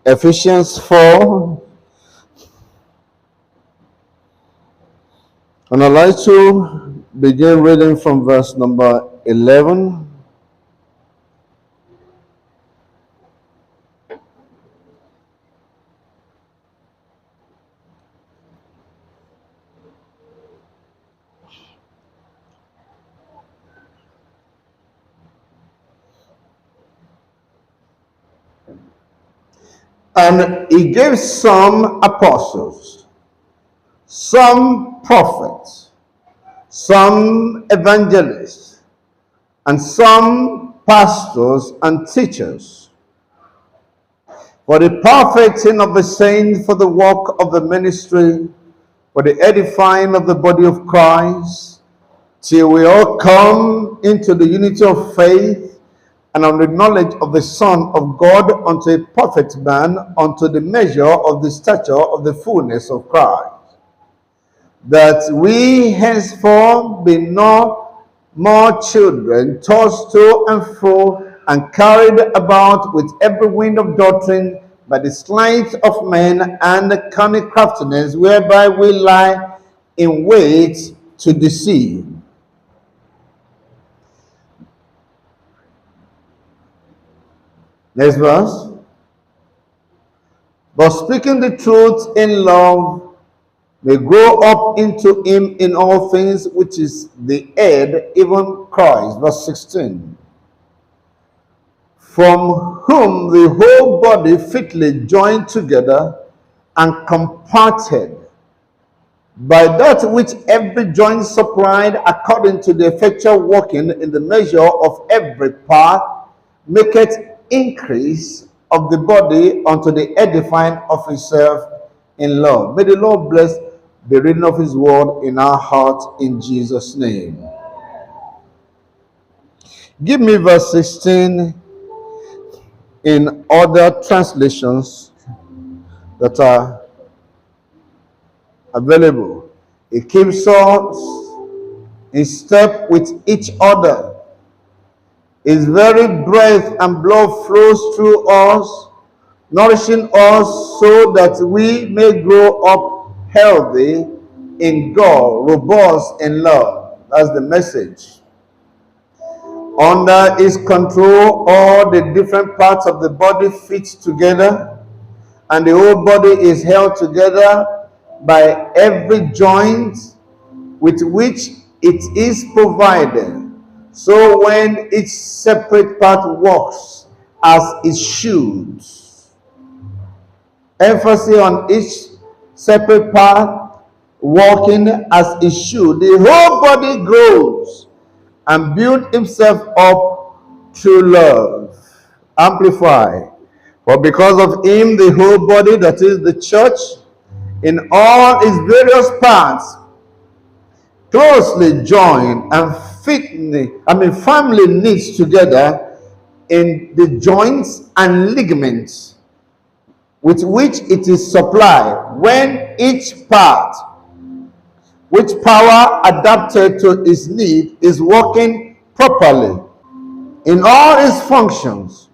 Ephesians 4. And I'd like to begin reading from verse number 11. And he gave some apostles, some prophets, some evangelists, and some pastors and teachers, for the perfecting of the saints, for the work of the ministry, for the edifying of the body of Christ, till we all come into the unity of faith and of the knowledge of the Son of God, unto a perfect man, unto the measure of the stature of the fullness of Christ, that we henceforth be not more children, tossed to and fro, and carried about with every wind of doctrine, by the sleight of men and the cunning craftiness, whereby we lie in wait to deceive. Next verse. But speaking the truth in love, may grow up into him in all things, which is the head, even Christ. Verse 16. From whom the whole body fitly joined together and compacted by that which every joint supplied, according to the effectual working in the measure of every part, maketh increase of the body unto the edifying of itself in love. May the Lord bless the reading of his word in our heart, in Jesus' name. Give me verse 16 in other translations that are available. It keeps us in step with each other. His very breath and blood flows through us, nourishing us so that we may grow up healthy in God, robust in love. That's the message. Under his control, all the different parts of the body fit together, and the whole body is held together by every joint with which it is provided. So when each separate part works as it should, emphasis on each separate part working as it should, the whole body grows and builds itself up through love. Amplify. For because of him, the whole body, that is the church, in all its various parts, closely joined and firmly knit together in the joints and ligaments with which it is supplied, when each part, which power adapted to its need, is working properly in all its functions,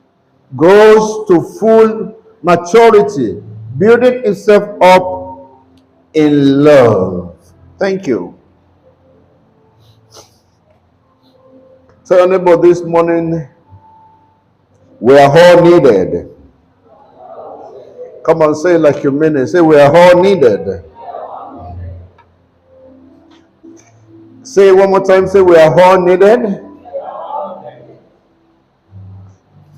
grows to full maturity, building itself up in love. Thank you. Tell your neighbor this morning, we are all needed. Come on, say it like you mean it. Say, we are all needed. Say it one more time. Say, we are all needed.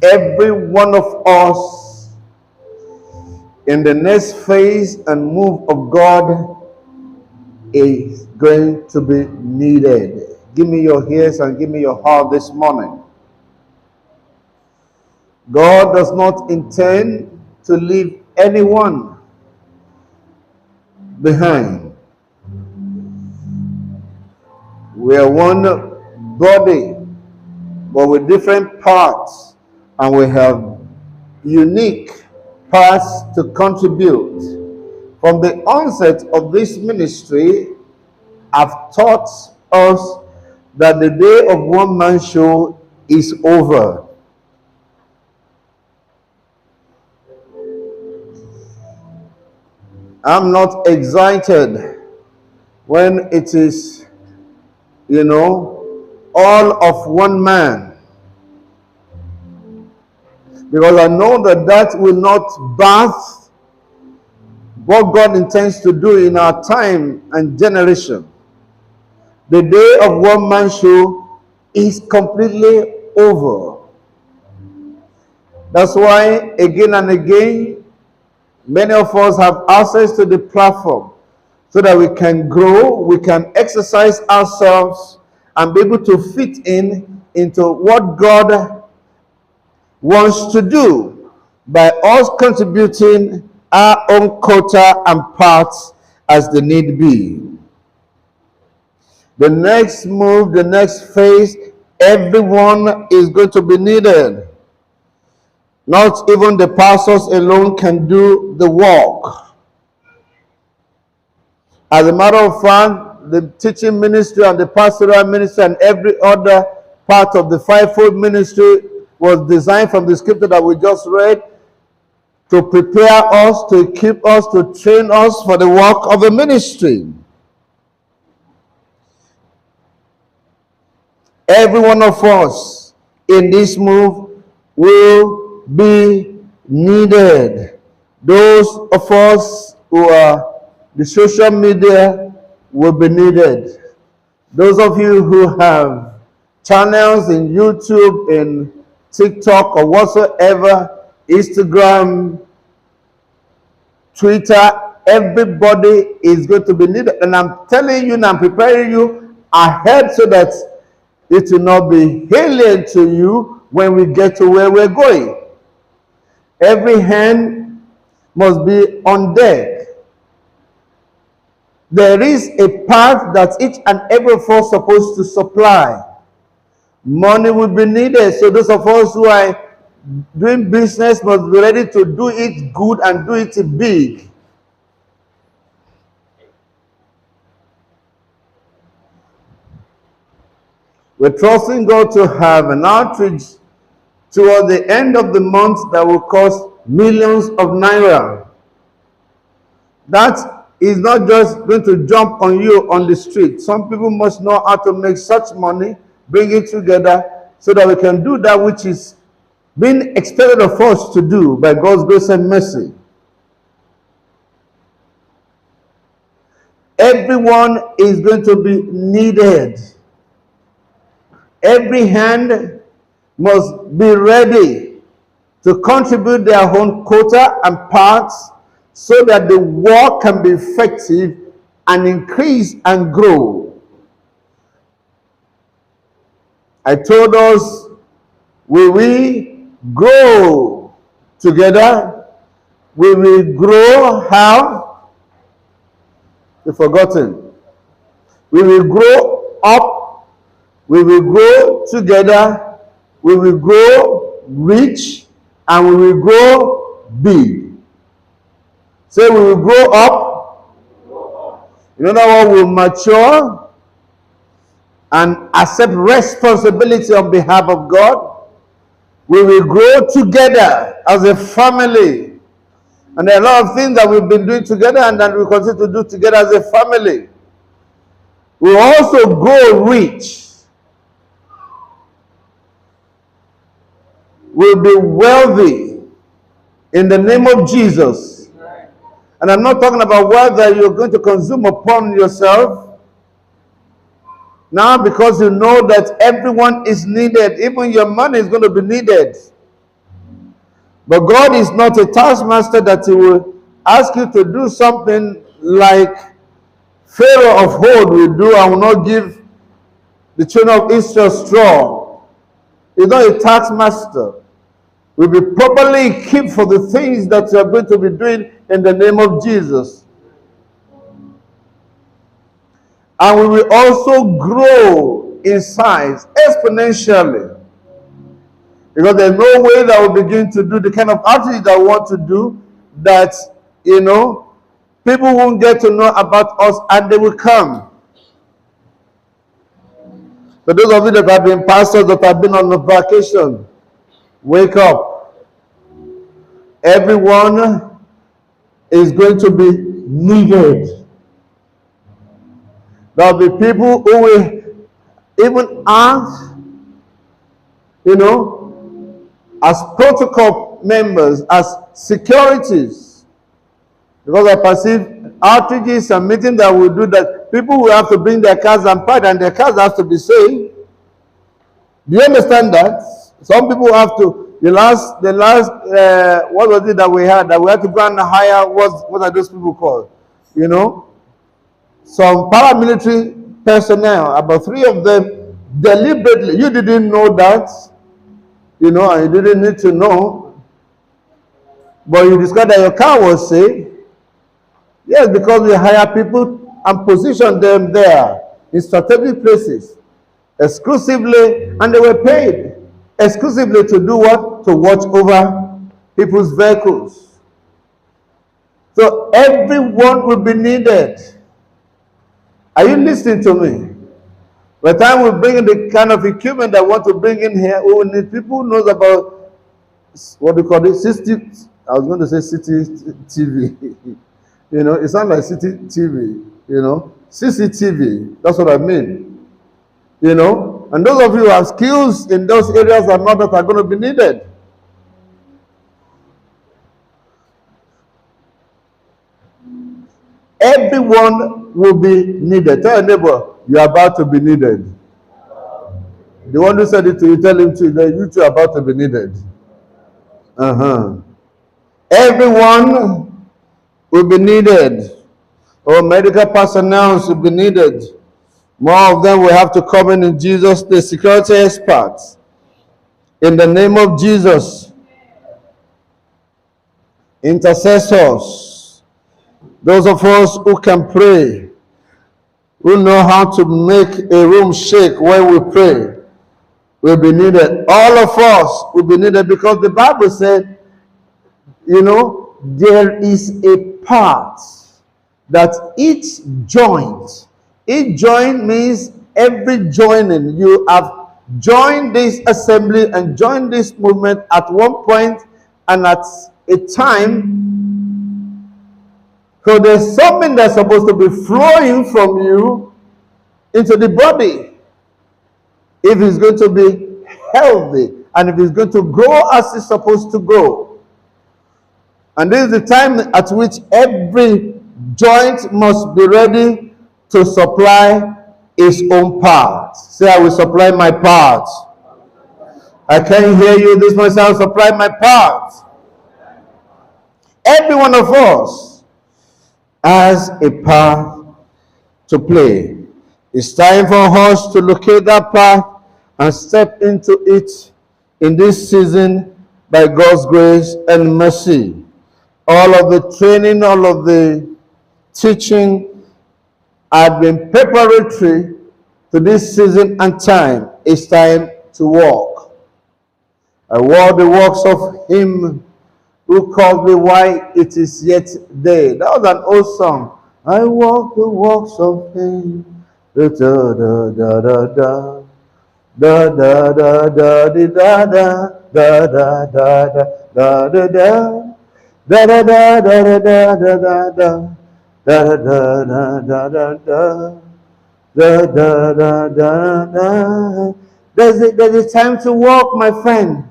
Every one of us in the next phase and move of God is going to be needed. Give me your ears and give me your heart this morning. God does not intend to leave anyone behind. We are one body, but with different parts, and we have unique parts to contribute. From the onset of this ministry, I've taught us that the day of one man show is over. I'm not excited when it is, all of one man, because I know that that will not birth what God intends to do in our time and generation. The day of one man show is completely over. That's why again and again, many of us have access to the platform so that we can grow, we can exercise ourselves, and be able to fit into what God wants to do by us contributing our own quota and parts as the need be. The next move, the next phase, everyone is going to be needed. Not even the pastors alone can do the work. As a matter of fact, the teaching ministry and the pastoral ministry and every other part of the fivefold ministry was designed from the scripture that we just read to prepare us, to equip us, to train us for the work of the ministry. Every one of us in this move will be needed. Those of us who are the social media will be needed. Those of you who have channels in YouTube, in TikTok, or whatsoever, Instagram, Twitter, everybody is going to be needed. And I'm telling you and I'm preparing you ahead so that it will not be alien to you when we get to where we're going. Every hand must be on deck. There is a part that each and every of us is supposed to supply. Money will be needed, so those of us who are doing business must be ready to do it good and do it big. We're trusting God to have an outreach toward the end of the month that will cost millions of naira. That is not just going to jump on you on the street. Some people must know how to make such money, bring it together, so that we can do that which is being expected of us to do by God's grace and mercy. Everyone is going to be needed. Every hand must be ready to contribute their own quota and parts so that the work can be effective and increase and grow. I told us, will we grow together? Will we grow how? You've forgotten. We will grow up. We will grow together. We will grow rich. And we will grow big. Say, we will grow up. In other words, we will mature and accept responsibility on behalf of God. We will grow together as a family. And there are a lot of things that we've been doing together and that we continue to do together as a family. We will also grow rich. We'll be wealthy in the name of Jesus. And I'm not talking about wealth that you're going to consume upon yourself. Now, because you know that everyone is needed, even your money is going to be needed. But God is not a taskmaster that He will ask you to do something like Pharaoh of old will do and will not give the children of Israel straw. He's not a taskmaster. We'll be properly equipped for the things that you are going to be doing in the name of Jesus. And we will also grow in size exponentially. Because there's no way that we'll begin to do the kind of outreach that we want to do that, people won't get to know about us and they will come. For those of you that have been pastors, that have been on a vacation, wake up. Everyone is going to be needed. There will be people who will even act, as protocol members, as securities. Because I perceive outreaches and meetings that will do that, people will have to bring their cars and park, and their cars have to be safe. Do you understand that? Some people have to, the last, what was it that we had to go and hire, what are those people called? Some paramilitary personnel, about 3 of them, deliberately, you didn't know that, and you didn't need to know, but you discovered that your car was safe. Yes, because we hire people and position them there in strategic places exclusively, and they were paid exclusively to do what? To watch over people's vehicles. So everyone will be needed. Are you listening to me? By the time we bring in the kind of equipment that I want to bring in here, we will need people who knows about what we call it, I was going to say city TV. It sounds like city TV, CCTV. That's what I mean. And those of you who have skills in those areas are not that are going to be needed. Everyone will be needed. Tell your neighbor, you are about to be needed. The one who said it to you, tell him to, that you two are about to be needed. Everyone will be needed. Or medical personnel will be needed. More of them will have to come in Jesus, the security experts. In the name of Jesus. Intercessors. Those of us who can pray, who know how to make a room shake when we pray, will be needed. All of us will be needed, because the Bible said, there is a part that each joint means every joining. You have joined this assembly and joined this movement at one point and at a time. So there's something that's supposed to be flowing from you into the body, if it's going to be healthy and if it's going to grow as it's supposed to grow. And this is the time at which every joint must be ready to supply its own part. Say, I will supply my part. I can't hear you this much. I will supply my part. Every one of us has a part to play. It's time for us to locate that part and step into it in this season by God's grace and mercy. All of the training, all of the teaching had been preparatory to this season and time. It's time to walk. I walk the works of him who called me while it is yet day. That was an old song. I walk the works of him. Da da da da da da da da da da da da da da da da da da. Da da da da da da da da da da da da da da. There's a time to walk, my friend,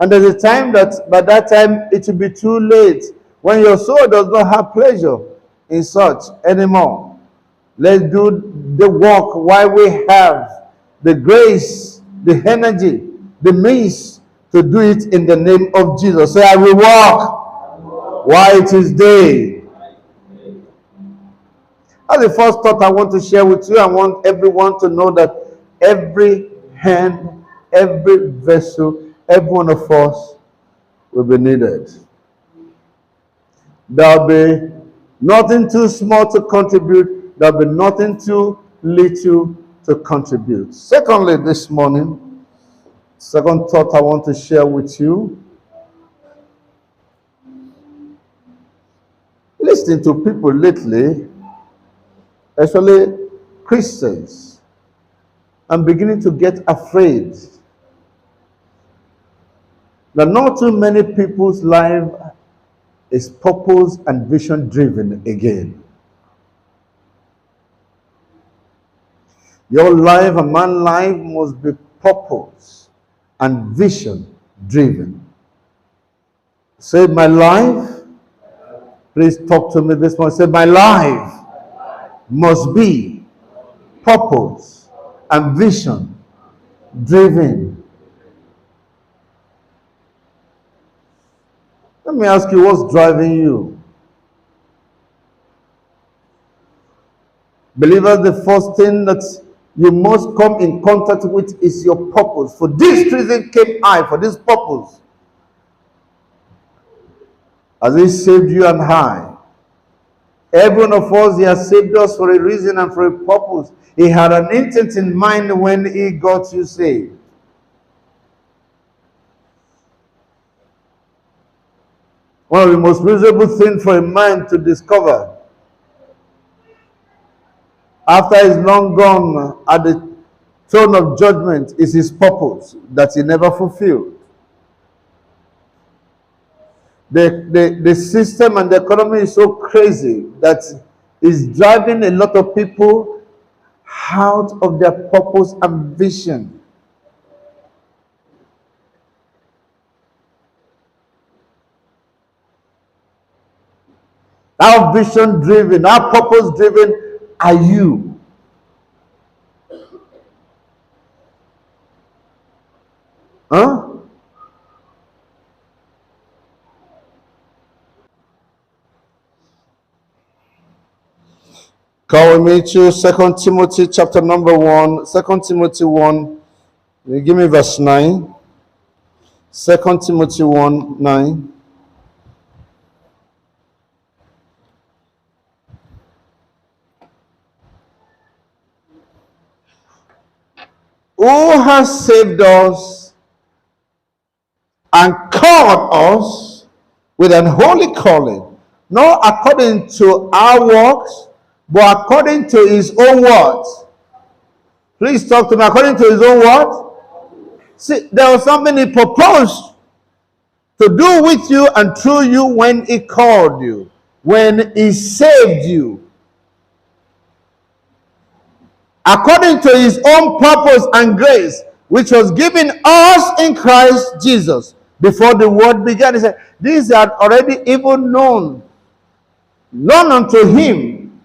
and there's a time that by that time it will be too late, when your soul does not have pleasure in such anymore. Let's do the walk while we have the grace, the energy, the means to do it in the name of Jesus. Say, I will walk while it is day. That's the first thought I want to share with you. I want everyone to know that every hand, every vessel, every one of us will be needed. There'll be nothing too small to contribute. There'll be nothing too little to contribute. Secondly, this morning, second thought I want to share with you. Listening to people lately, especially Christians, I'm beginning to get afraid that not too many people's life is purpose and vision driven again. Your life and my life must be purpose and vision driven. Say, my life, please talk to me this morning. Say, my life must be purpose and vision driven. Let me ask you, what's driving you? Believers, the first thing that you must come in contact with is your purpose. For this reason came I, for this purpose. As He saved you and I. Every one of us, He has saved us for a reason and for a purpose. He had an intent in mind when He got you saved. One of the most miserable things for a man to discover after he's long gone at the throne of judgment is his purpose that he never fulfilled. The system and the economy is so crazy that is driving a lot of people out of their purpose and vision. How vision driven, how purpose driven are you? Huh? Call me to 2 Timothy chapter number 1. 2 Timothy 1. You give me verse 9. 2 Timothy 1, 9. Who has saved us and called us with an holy calling, not according to our works, but according to His own words. Please talk to me. According to His own words. See, there was something He proposed to do with you and through you when He called you, when He saved you. According to His own purpose and grace, which was given us in Christ Jesus before the world began. He said, these are already even known unto Him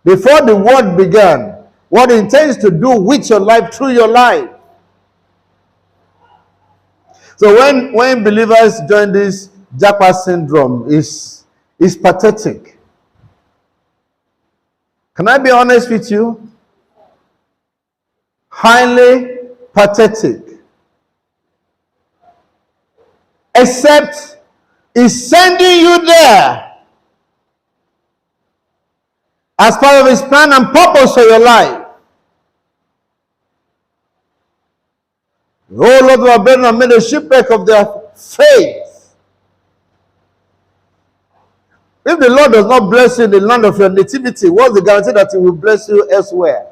before the world began, what He intends to do with your life, through your life. So when believers join this Japa syndrome, is pathetic. Can I be honest with you? Highly pathetic. Except He's sending you there as part of His plan and purpose for your life. The whole lot of our brethren have made a shipwreck of their faith. If the Lord does not bless you in the land of your nativity, what's the guarantee that He will bless you elsewhere?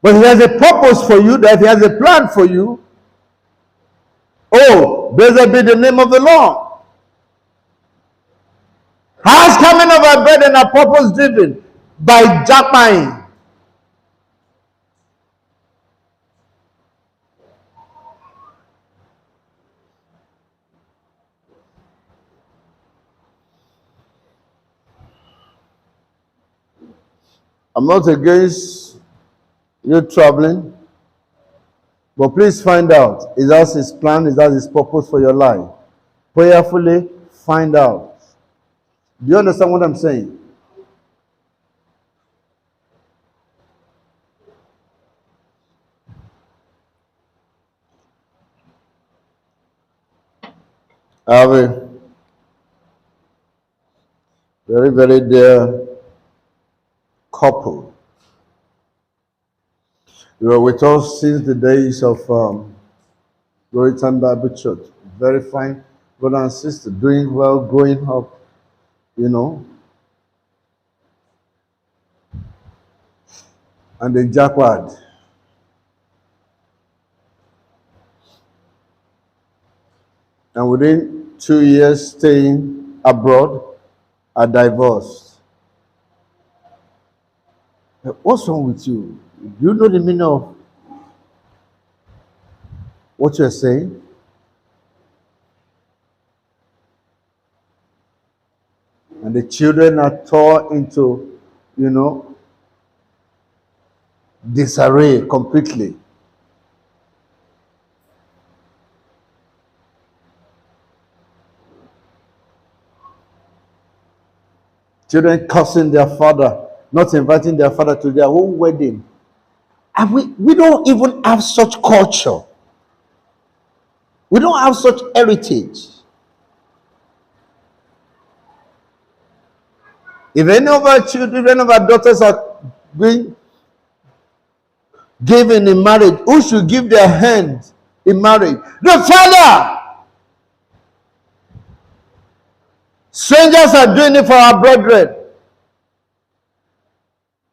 But He has a purpose for you, that He has a plan for you. Oh, blessed be the name of the Lord. How's coming of our burden are purpose driven? By Japan. I'm not against you traveling, but please find out, is that His plan, is that His purpose for your life? Prayerfully find out. Do you understand what I'm saying? I have a very, very dear couple. You were with us since the days of Glory Time Bible Church. Very fine brother and sister, doing well, growing up, you know. And they jackward. and within 2 years staying abroad are divorced. What's wrong with you? Do you know the meaning of what you're saying? And the children are torn into, disarray completely. Children cursing their father, not inviting their father to their own wedding. And we don't even have such culture. We don't have such heritage. If any of our children, any of our daughters are being given in marriage, who should give their hand in marriage? The father! Strangers are doing it for our brethren.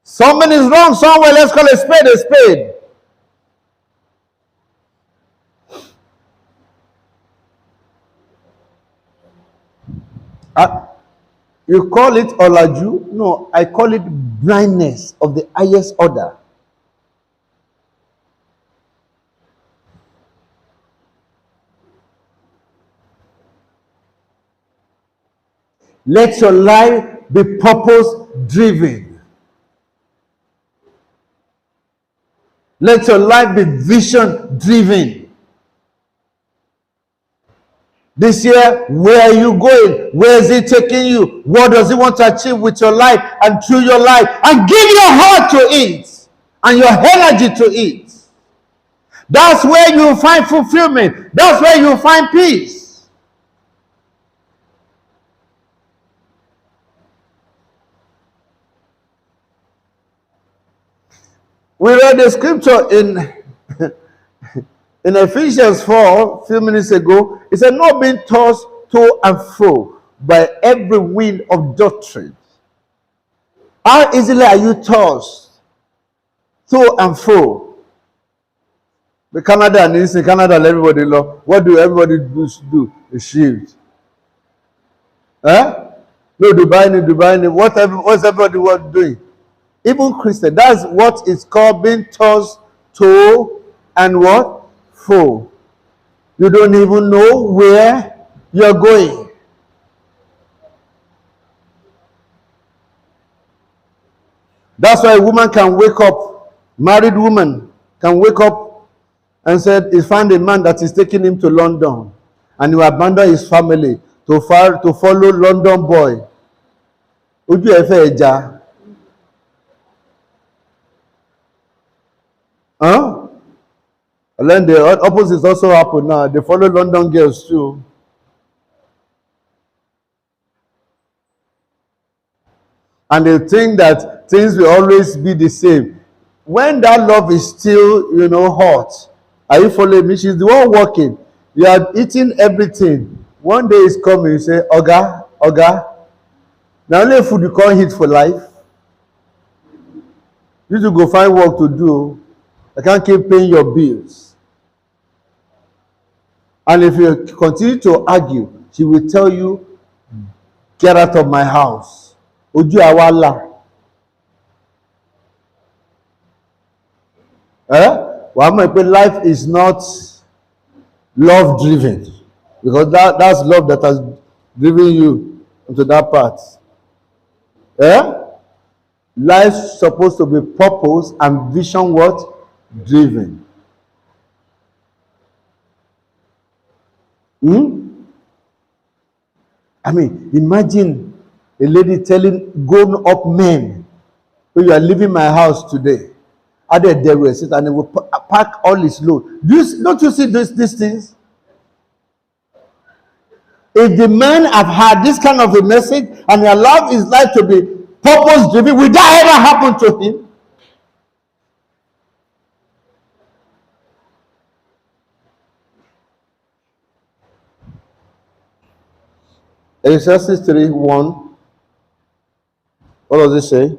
Something is wrong somewhere. Let's call a spade a spade. You call it olaju? No, I call it blindness of the highest order. Let your life be purpose driven. Let your life be vision driven. This year, where are you going? Where is it taking you? What does it want to achieve with your life and through your life? And give your heart to it and your energy to it. That's where you find fulfillment. That's where you find peace. We read the scripture in Ephesians 4 a few minutes ago. It said, not being tossed to and fro by every wind of doctrine. How easily are you tossed to and fro? The Canada and in Canada, everybody love. What do everybody do? A shield. Huh? No, Dubai. What's everybody doing? Even Christian, that's what is called being tossed to and what? Fro. You don't even know where you're going. That's why a woman can wake up, married woman can wake up and said he found a man that is taking him to London, and he abandon his family to follow London boy. Ojú ẹ fẹ́ ẹja. Huh? And then the opposite also happen now. They follow London girls too. And they think that things will always be the same. When that love is still, hot, are you following me? She's the one working. You are eating everything. One day is coming, you say, Oga. Now only food you can't eat for life. You need to go find work to do. I can't keep paying your bills. And if you continue to argue, she will tell you, get out of my house. Ojú awala. Life is not love driven, because that's love that has driven you into that path. Life's supposed to be purpose and vision what? Driven. Imagine a lady telling grown up men, "Oh, you are leaving my house today." Added there will sit and he will pack all his load. Don't you see these things? If the man have had this kind of a message and he allowed his life to be purpose driven, will that ever happen to him? Ecclesiastes 3:1. What does it say?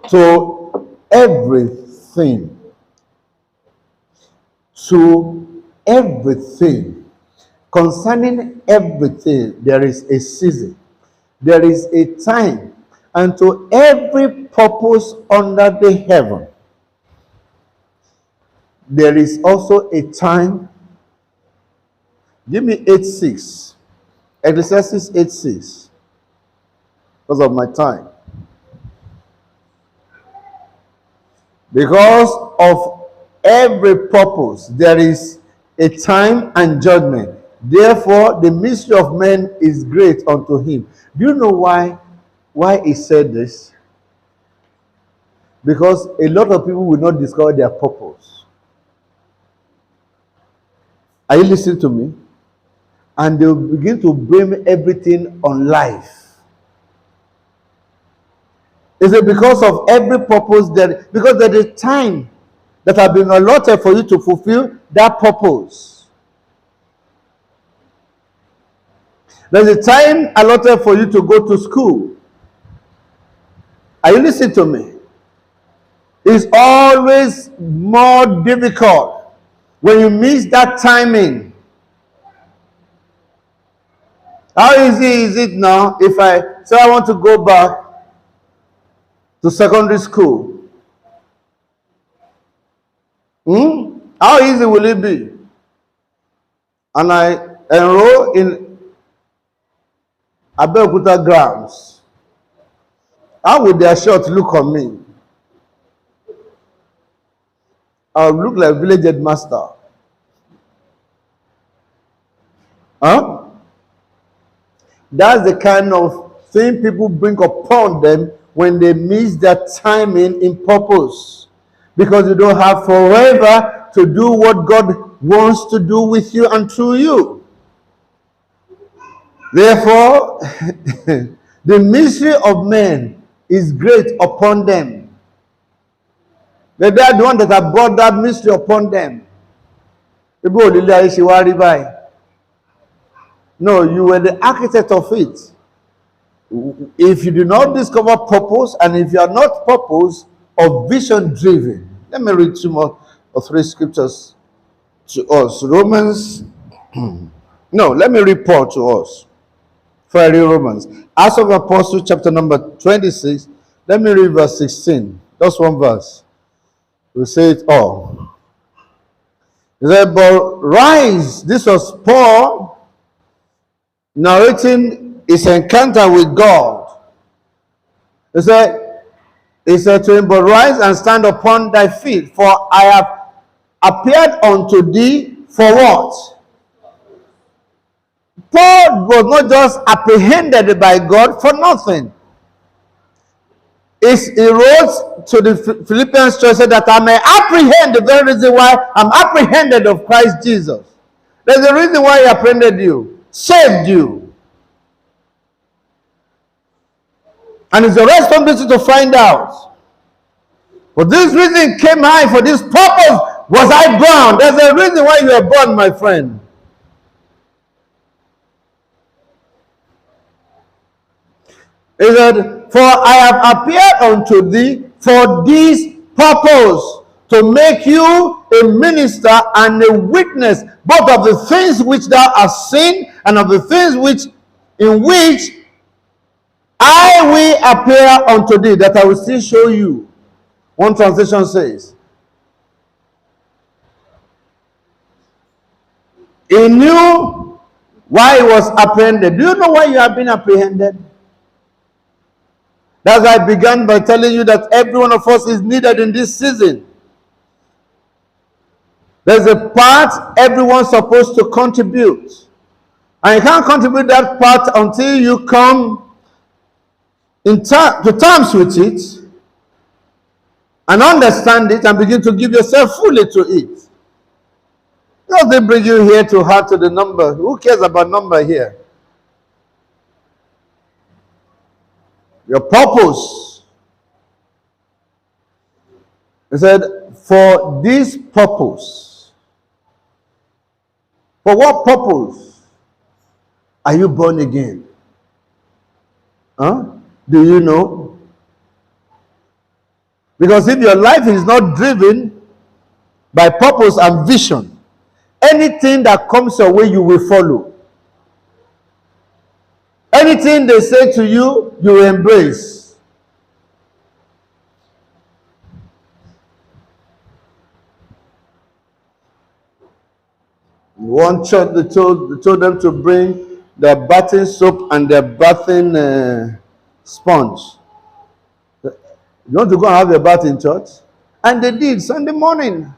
To everything, to everything. Concerning everything, there is a season, there is a time, and to every purpose under the heaven, there is also a time. Give me 8:6. Ecclesiastes 8:6. Because of my time. Because of every purpose, there is a time and judgment. Therefore, the mystery of men is great unto him. Do you know why he said this? Because a lot of people will not discover their purpose. Are you listening to me? And they will begin to blame everything on life. Is it because of every purpose that, because there is time that have been allotted for you to fulfill that purpose? There's a time allotted for you to go to school. Are you listening to me? It's always more difficult when you miss that timing. How easy is it now if I say I want to go back to secondary school? How easy will it be? And I enroll in Abeokuta grounds. How would their shot look on me? I'll look like village headmaster. Huh? That's the kind of thing people bring upon them when they miss their timing in purpose. Because you don't have forever to do what God wants to do with you and through you. Therefore, the mystery of men is great upon them. They are the one that have brought that mystery upon them. No, you were the architect of it. If you do not discover purpose, and if you are not purpose or vision driven, let me read 2 more or 3 scriptures to us. Romans, no, let me read Paul to us. For Romans, Acts of Apostles, chapter number 26. Let me read verse 16. Just one verse. We'll say it all. He said, but rise. This was Paul narrating his encounter with God. He said to him, but rise and stand upon thy feet, for I have appeared unto thee for what? Paul was not just apprehended by God for nothing. He wrote to the Philippians church that I may apprehend the very reason why I'm apprehended of Christ Jesus. There's a reason why he apprehended you, saved you. And it's a responsibility to find out. For this reason came I, for this purpose was I born. There's a reason why you were born, my friend. He said, for I have appeared unto thee for this purpose, to make you a minister and a witness, both of the things which thou hast seen and of the things in which I will appear unto thee, that I will still show you. One translation says, he knew why he was apprehended. Do you know why you have been apprehended? That's why I began by telling you that every one of us is needed in this season. There's a part everyone's supposed to contribute. And you can't contribute that part until you come to terms with it and understand it and begin to give yourself fully to it. Not they bring you here to heart to the number. Who cares about number here? Your purpose. He said, for this purpose. For what purpose are you born again? Huh? Do you know? Because if your life is not driven by purpose and vision, Anything that comes your way, you will follow. Anything they say to you, you will embrace. One church, they told them to bring their bathing soap and their bathing sponge. You want to go and have your bath in church? And they did Sunday morning.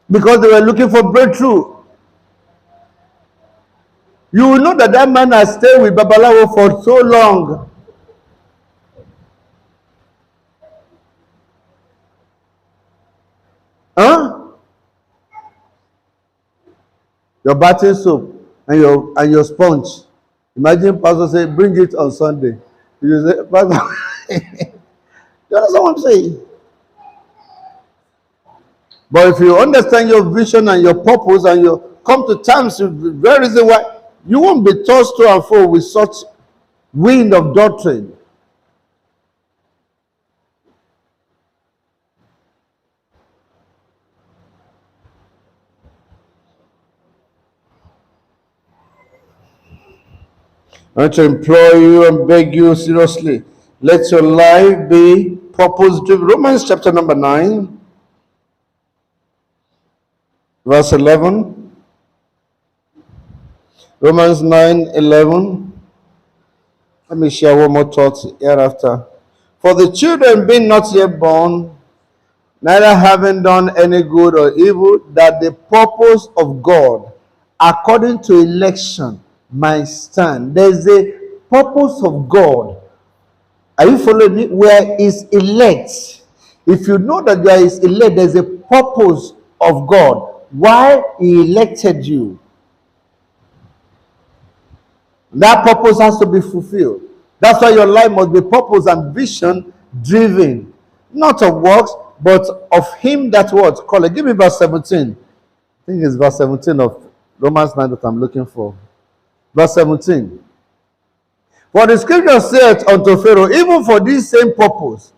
Because they were looking for breakthrough. You will know that that man has stayed with Babalawo for so long. Huh? Your bathing soap and your sponge. Imagine pastor say, bring it on Sunday. You say, pastor, you understand what I'm saying? But if you understand your vision and your purpose and you come to terms with the very reason why, you won't be tossed to and fro with such wind of doctrine. I want to implore you and beg you seriously. Let your life be purpose driven. Romans chapter number 9, verse 11. Romans 9:11. Let me share one more thought hereafter. For the children being not yet born, neither having done any good or evil, that the purpose of God, according to election, might stand. There's a purpose of God. Are you following me? Where is elect? If you know that there is elect, there's a purpose of God. Why He elected you. That purpose has to be fulfilled. That's why your life must be purpose and vision driven. Not of works, but of Him that what? Call it. Give me verse 17. I think it's verse 17 of Romans 9 that I'm looking for. Verse 17. For the scripture saith unto Pharaoh, even for this same purpose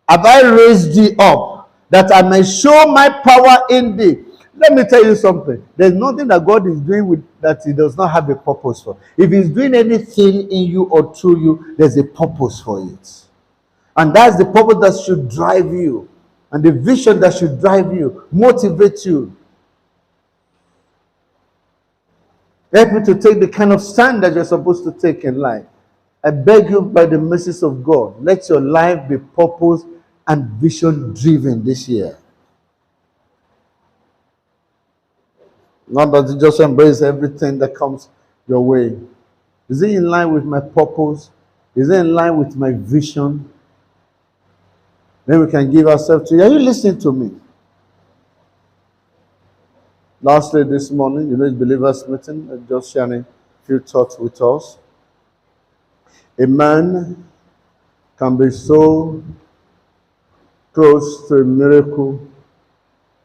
have I raised thee up, that I may show my power in thee. Let me tell you something. There's nothing that God is doing with that He does not have a purpose for. If He's doing anything in you or through you, there's a purpose for it. And that's the purpose that should drive you. And the vision that should drive you, motivate you. Help you to take the kind of stand that you're supposed to take in life. I beg you by the mercies of God, let your life be purpose and vision driven this year. Not that you just embrace everything that comes your way. Is it in line with my purpose? Is it in line with my vision? Then we can give ourselves to you. Are you listening to me? Lastly, this morning, it's believers' meeting, just sharing a few thoughts with us. A man can be so close to a miracle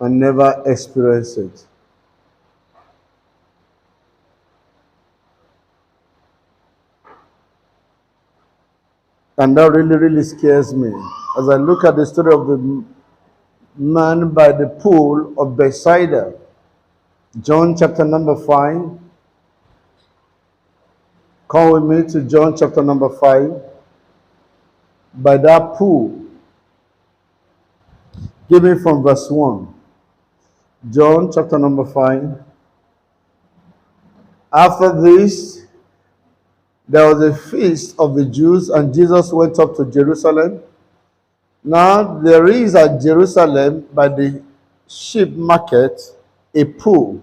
and never experience it. And that really, really scares me. As I look at the story of the man by the pool of Bethsaida, John chapter number 5. Come with me to John chapter number 5. By that pool. Give me from verse 1. John chapter number 5. After this, there was a feast of the Jews, and Jesus went up to Jerusalem. Now there is at Jerusalem by the sheep market a pool,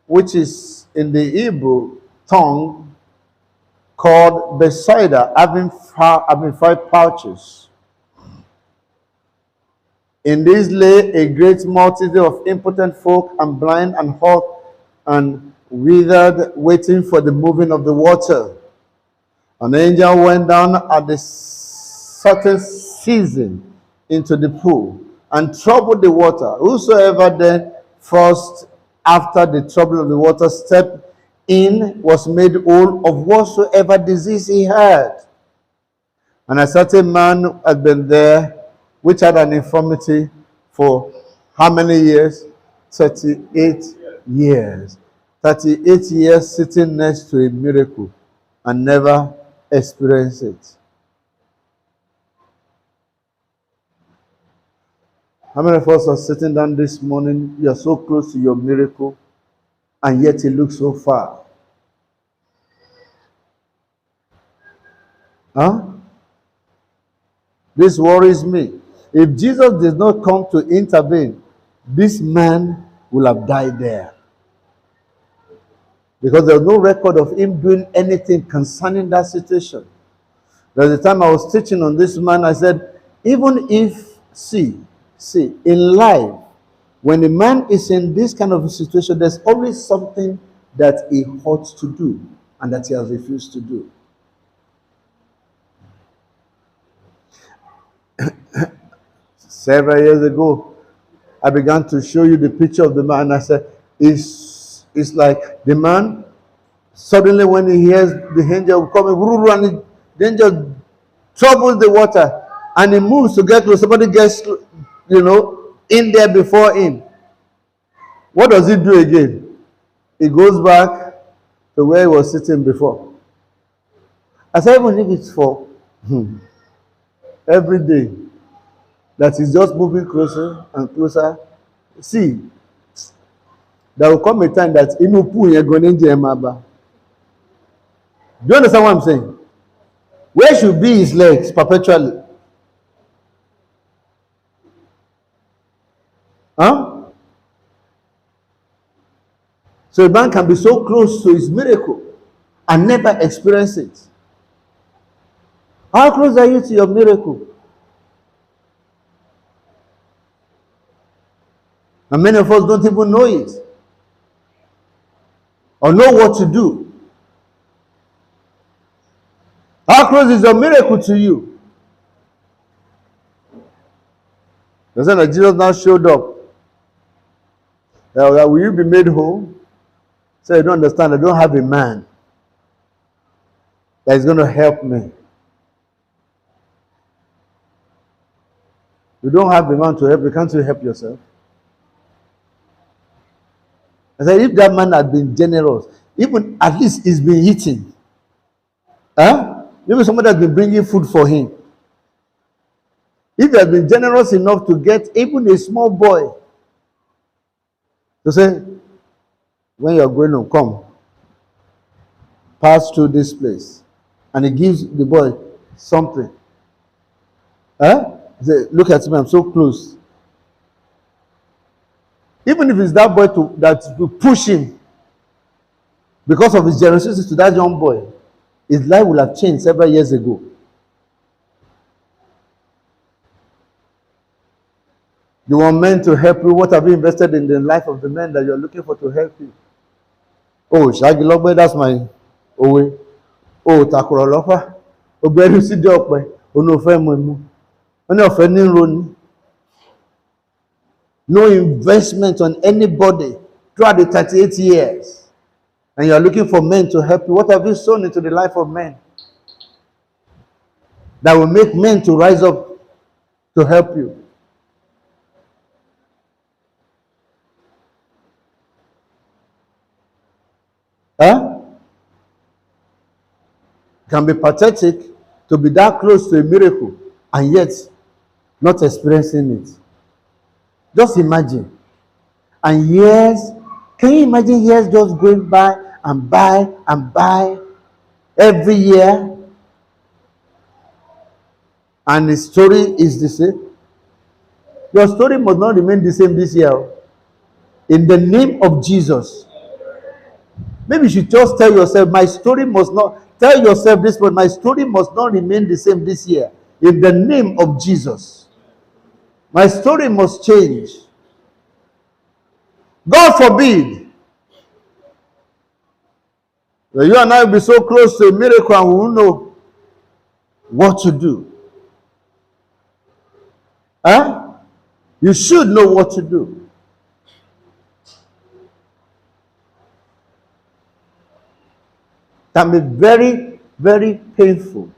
which is in the Hebrew tongue called Bethsaida, having 5 pouches. In this lay a great multitude of impotent folk, and blind, and halt, and withered, waiting for the moving of the water. An angel went down at the certain season into the pool, and troubled the water. Whosoever then first after the trouble of the water stepped in was made whole of whatsoever disease he had. And a certain man had been there which had an infirmity for how many years? 38 years. 38 years sitting next to a miracle and never experience it. How many of us are sitting down this morning? You are so close to your miracle, and yet it looks so far. Huh? This worries me. If Jesus did not come to intervene, this man will have died there. Because there's no record of him doing anything concerning that situation. There's a time I was teaching on this man, I said, even if, see, in life, when a man is in this kind of a situation, there's always something that he ought to do and that he has refused to do. Several years ago, I began to show you the picture of the man. I said, it's like the man, suddenly when he hears the angel coming, and the angel troubles the water, and he moves to get close. Somebody gets, in there before him. What does he do again? He goes back to where he was sitting before. I said, even if it's for every day, that he's just moving closer and closer. See, there will come a time that you're going to. Do you understand what I'm saying? Where should be his legs perpetually? Huh? So a man can be so close to his miracle and never experience it. How close are you to your miracle? And many of us don't even know it or know what to do. How close is your miracle to you? The son of Jesus now showed up. Will you be made whole? So you don't understand. I don't have a man that is going to help me. You don't have a man to help you. Can't you help yourself? I said, if that man had been generous, even at least he's been eating. Huh? Maybe somebody has been bringing food for him. If he has been generous enough to get even a small boy to say, when you're going home, come, pass through this place. And he gives the boy something. Huh? He said, look at me, I'm so close. Even if it's that boy that will push him because of his generosity to that young boy, his life will have changed several years ago. You want men to help you. What have you invested in the life of the men that you're looking for to help you? Oh, Shagilogbe, that's my Owe. Oh, Takurolofa. Ogberu si de ope. Onofe mu. Oni ofe ni roni. No investment on anybody throughout the 38 years. And you're looking for men to help you. What have you sown into the life of men that will make men to rise up to help you? Huh? It can be pathetic to be that close to a miracle and yet not experiencing it. Just imagine. And years, can you imagine years just going by and by and by every year? And the story is the same. Your story must not remain the same this year. In the name of Jesus. Maybe you should just tell yourself, my story must not, tell yourself this, but my story must not remain the same this year. In the name of Jesus. My story must change. God forbid that you and I will be so close to a miracle and we will know what to do. Huh? You should know what to do. Can be very, very painful.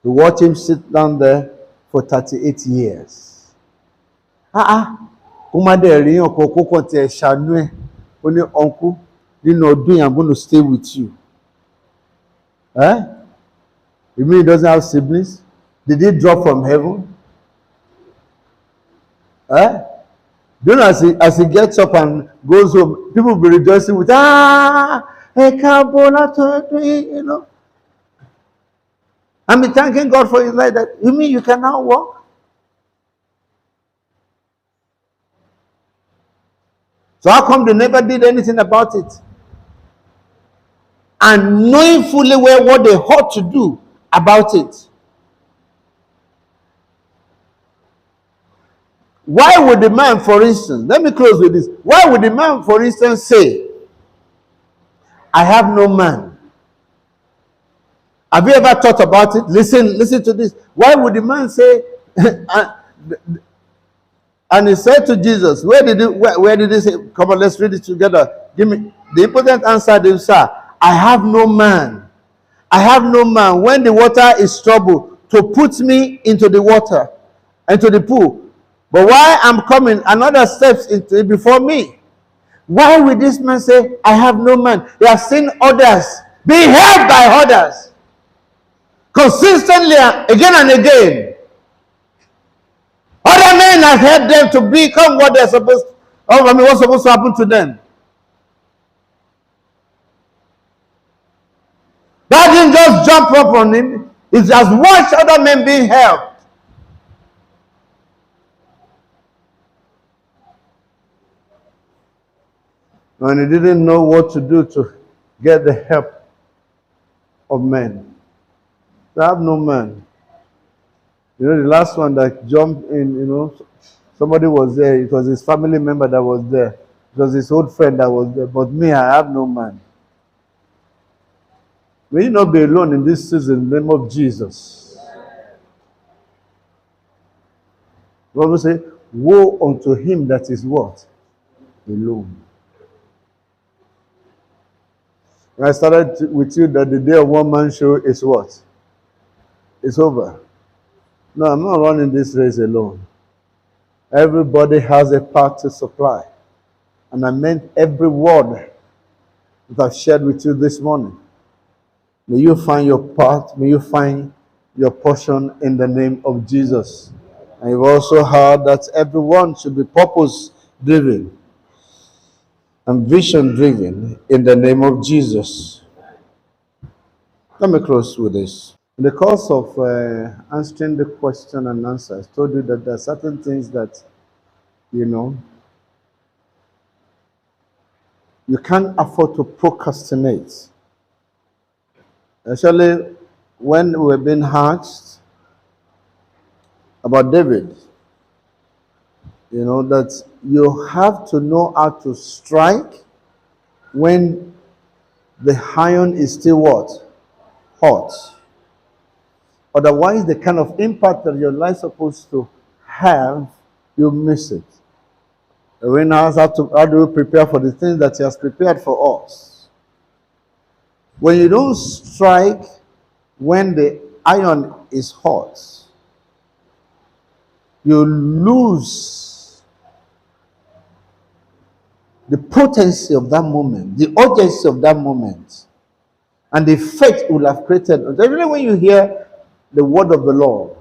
To watch him sit down there for 38 years. Kó má dẹ̀ rí ọkọ̀ kókàn tí ẹ ṣàánú ẹ̀. Ó ní uncle, nínú ọdún yìí, I'm going to stay with you. You mean he doesn't have siblings? Did he drop from heaven? Do you know as he gets up and goes home, people will be rejoicing with, you know. And be thanking God for his life. That you mean you can now walk? So how come they never did anything about it? And knowing fully well what they ought to do about it. Why would the man, for instance, let me close with this. Why would the man, for instance, say, I have no man? Have you ever thought about it? Listen to this. Why would the man say, and he said to Jesus, where did he say, come on, let's read it together. Give me the important answer, is, sir, I have no man. I have no man when the water is troubled to put me into the water, into the pool. But while I'm coming, another steps into before me. Why would this man say, I have no man? He has seen others being helped by others consistently again and again. Other men have helped them to become what they're supposed to. What's supposed to happen to them? God didn't just jump up on him. He just watched other men being helped. And he didn't know what to do to get the help of men. I have no man. You know, the last one that jumped in, you know, somebody was there. It was his family member that was there. It was his old friend that was there. But me, I have no man. May you not be alone in this season in the name of Jesus. The Bible says, woe unto him that is what? Alone. I started with you that the day of one man show is what? It's over. No, I'm not running this race alone. Everybody has a part to supply. And I meant every word that I've shared with you this morning. May you find your part. May you find your portion in the name of Jesus. And you've also heard that everyone should be purpose-driven and vision-driven in the name of Jesus. Let me close with this. In the course of answering the question and answers, I told you that there are certain things that, you know, you can't afford to procrastinate. Actually, when we were being asked about David, you know, that you have to know how to strike when the iron is still what? Hot. Otherwise, the kind of impact that your life is supposed to have, you miss it. We now ask how do we prepare for the things that He has prepared for us? When you don't strike when the iron is hot, you lose the potency of that moment, the urgency of that moment, and the effect it will have created. Especially when you hear the word of the Lord.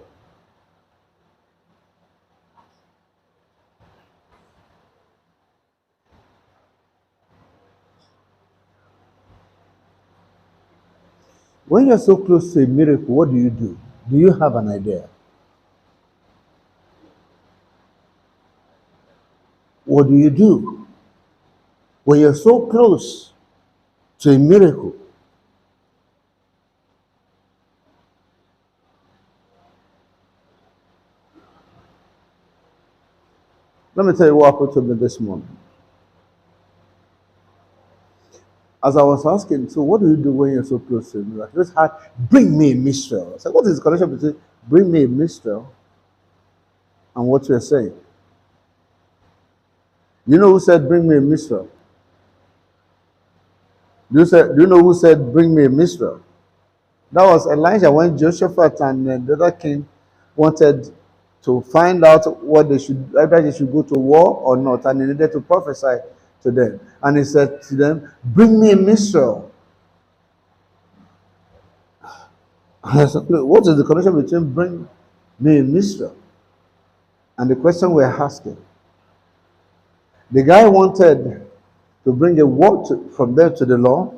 When you're so close to a miracle, what do you do? Do you have an idea? What do you do when you're so close to a miracle? Let me tell you what happened to me this morning. As I was asking, so what do you do when you're so close to a miracle? Just had, bring me a mistral. I said, what is the connection between bring me a mistral and what you're saying? You know who said, bring me a mistral? Do you know who said, bring me a mistral? That was Elijah when Jehoshaphat and the other king wanted to find out what they should, whether they should go to war or not, and he needed to prophesy to them. And he said to them, "Bring me a minstrel." And I said, "Look, what is the connection between bring me a minstrel and the question we're asking?" The guy wanted to bring a word from them to the law,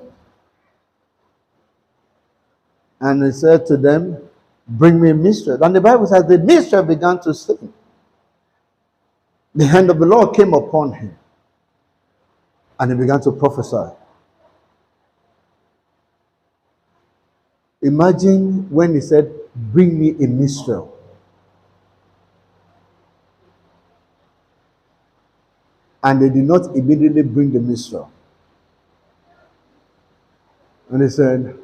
and he said to them, "Bring me a minstrel." And the Bible says the minstrel began to sing. The hand of the Lord came upon him, and he began to prophesy. Imagine when he said, "Bring me a minstrel." And they did not immediately bring the minstrel. And he said,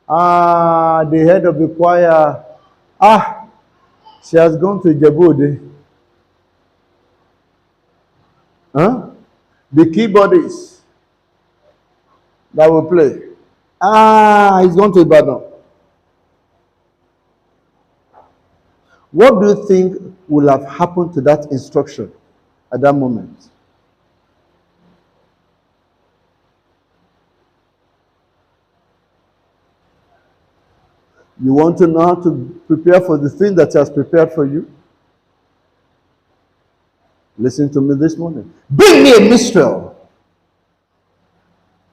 the head of the choir, she has gone to Ajiboye. Huh? The keyboardist that will play. He's gone to Ibadan. What do you think will have happened to that instruction at that moment? You want to know how to prepare for the thing that He has prepared for you? Listen to me this morning. Bring me a minstrel.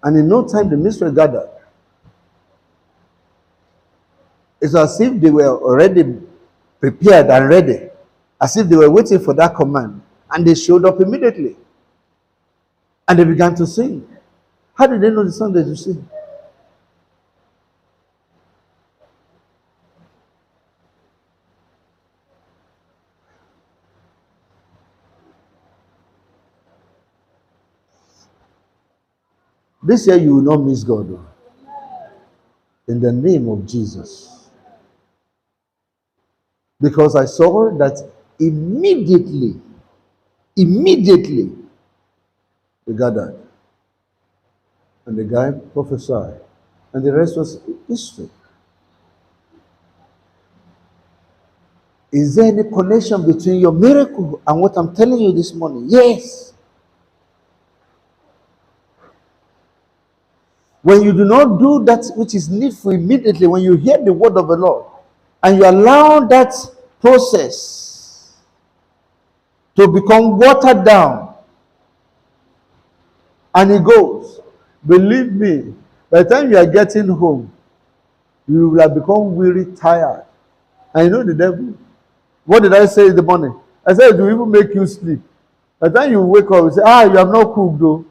And in no time, the minstrel gathered. It's as if they were already prepared and ready, as if they were waiting for that command. And they showed up immediately. And they began to sing. How did they know the song that you sing? This year you will not miss God. In the name of Jesus. Because I saw that immediately, they gathered. And the guy prophesied. And the rest was history. Is there any connection between your miracle and what I'm telling you this morning? Yes. When you do not do that which is needful immediately, when you hear the word of the Lord, and you allow that process to become watered down, and it goes, believe me, by the time you are getting home, you will have become weary, tired. And you know the devil. What did I say in the morning? I said, it will even make you sleep. By the time you wake up, you say, you have not cooked though,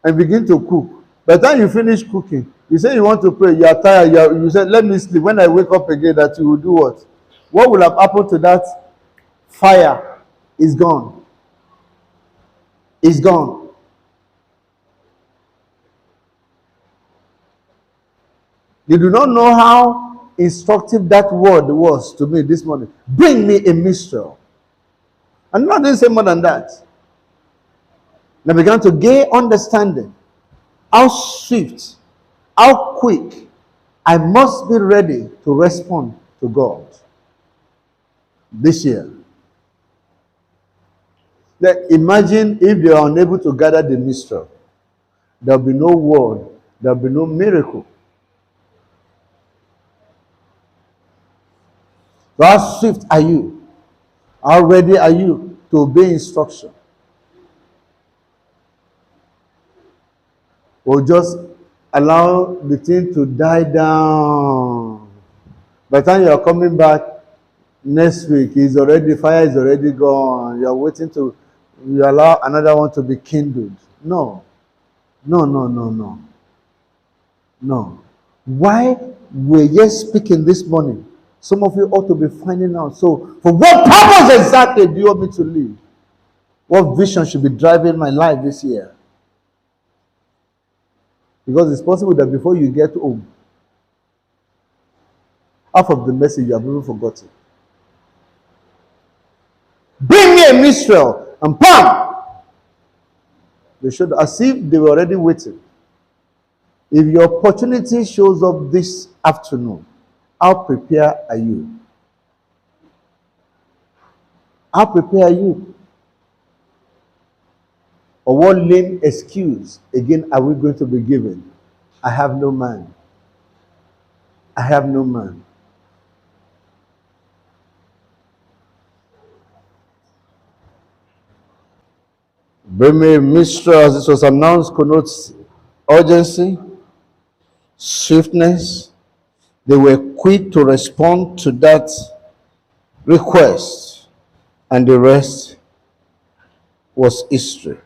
and begin to cook. By the time you finish cooking, you say you want to pray, you are tired, you said, let me sleep. When I wake up again, that you will do what? What will have happened to that fire? Is gone. It's gone. You do not know how instructive that word was to me this morning. Bring me a minstrel. And not didn't say more than that. And I began to gain understanding how swift, how quick I must be ready to respond to God this year. Then imagine if they are unable to gather the minstrel. There will be no word, there will be no miracle. So how swift are you? How ready are you to obey instruction? Or just allow the thing to die down? By the time you are coming back next week, fire is already gone. You are waiting to, you allow another one to be kindled. No. Why we're yet speaking this morning? Some of you ought to be finding out. So, for what purpose exactly do you want me to live? What vision should be driving my life this year? Because it's possible that before you get home, half of the message you have even forgotten. Bring me a minstrel, and bam! They should, as if they were already waiting. If your opportunity shows up this afternoon, How prepared are you? How prepared are you? Or what lame excuse again are we going to be given? I have no man. I have no man. Bring me mystery as this was announced connotes urgency, swiftness. They were quick to respond to that request, and the rest was history.